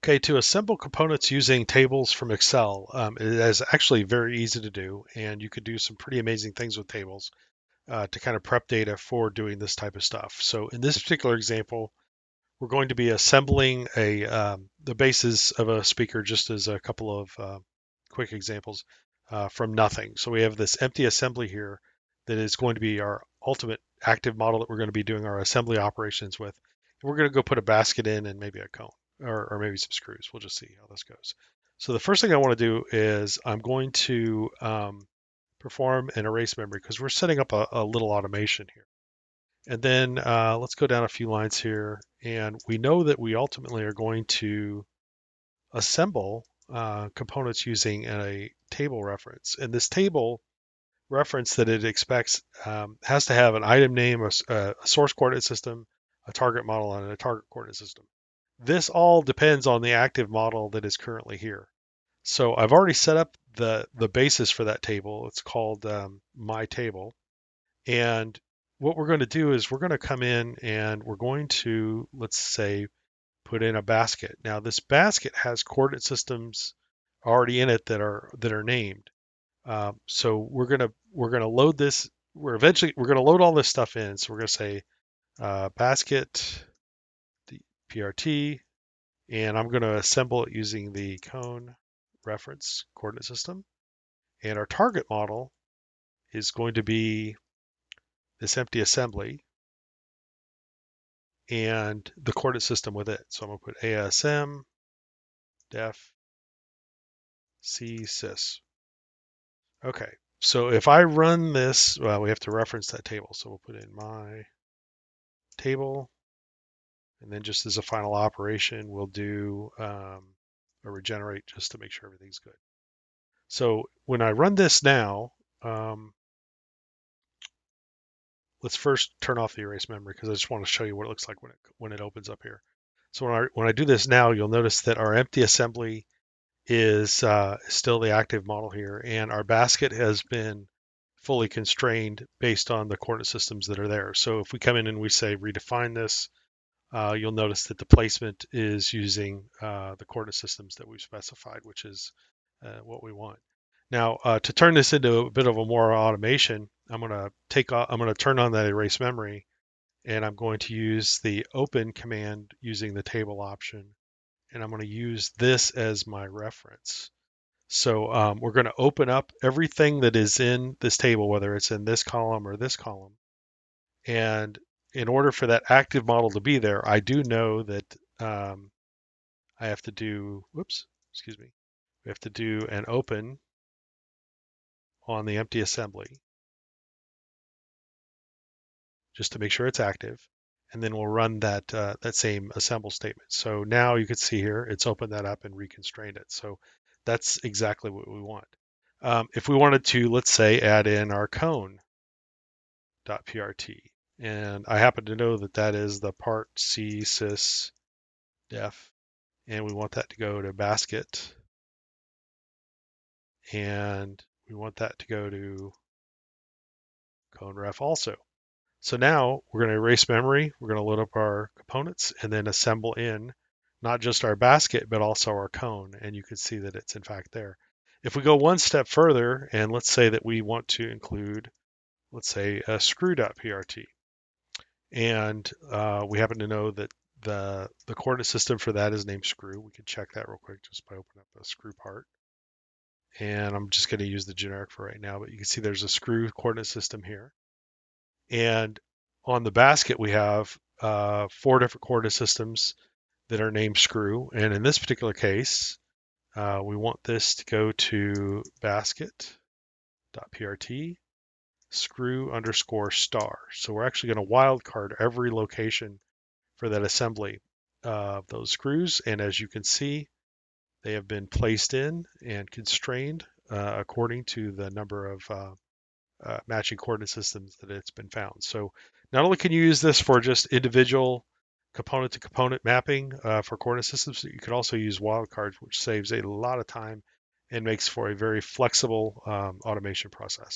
Okay, to assemble components using tables from Excel, it is actually very easy to do, and you could do some pretty amazing things with tables to kind of prep data for doing this type of stuff. So in this particular example, we're going to be assembling the bases of a speaker, just as a couple of quick examples from nothing. So we have this empty assembly here that is going to be our ultimate active model that we're going to be doing our assembly operations with. We're going to go put a basket in and maybe a cone or maybe some screws. We'll just see how this goes. So the first thing I want to do is I'm going to perform an erase memory because we're setting up a little automation here. And then let's go down a few lines here. And we know that we ultimately are going to assemble components using a table reference. And this table reference that it expects has to have an item name, a source coordinate system, a target model, and a target coordinate system. This all depends on the active model that is currently here. So I've already set up the basis for that table. It's called my table. And what we're going to do is we're going to come in and we're going to, let's say, put in a basket. Now this basket has coordinate systems already in it that are named. So we're gonna load this. We're gonna load all this stuff in. So we're gonna say basket the PRT, and I'm gonna assemble it using the cone reference coordinate system. And our target model is going to be this empty assembly and the coordinate system with it. So I'm gonna put ASM def C sys. Okay, so if I run this, well, we have to reference that table. So we'll put in my table, and then just as a final operation, we'll do a regenerate just to make sure everything's good. So when I run this now, let's first turn off the erase memory because I just want to show you what it looks like when it opens up here. So when I do this now, you'll notice that our empty assembly is still the active model here, and our basket has been fully constrained based on the coordinate systems that are there. So if we come in and we say redefine this, you'll notice that the placement is using the coordinate systems that we've specified, which is what we want. Now, to turn this into a bit of a more automation, I'm going to turn on that erase memory, and I'm going to use the open command using the table option, and I'm going to use this as my reference. So we're going to open up everything that is in this table, whether it's in this column or this column. And in order for that active model to be there, I do know that I have to do, whoops, excuse me, we have to do an open on the empty assembly just to make sure it's active. And then we'll run that same assemble statement. So now you can see here, it's opened that up and reconstrained it. So that's exactly what we want. If we wanted to, let's say, add in our cone.prt, and I happen to know that that is the part C sys def, and we want that to go to basket, and we want that to go to cone ref also. So now we're going to erase memory, we're going to load up our components, and then assemble in not just our basket, but also our cone, and you can see that it's in fact there. If we go one step further, and let's say that we want to include, let's say, a screw.prt, and we happen to know that the coordinate system for that is named screw. We can check that real quick just by opening up a screw part. And I'm just going to use the generic for right now, but you can see there's a screw coordinate system here. And on the basket, we have 4 different coordinate systems that are named screw. And in this particular case, we want this to go to basket.prt screw underscore star. So we're actually going to wildcard every location for that assembly of those screws. And as you can see, they have been placed in and constrained according to the number of matching coordinate systems that it's been found. So not only can you use this for just individual component to component mapping for coordinate systems, you can also use wildcards, which saves a lot of time and makes for a very flexible automation process.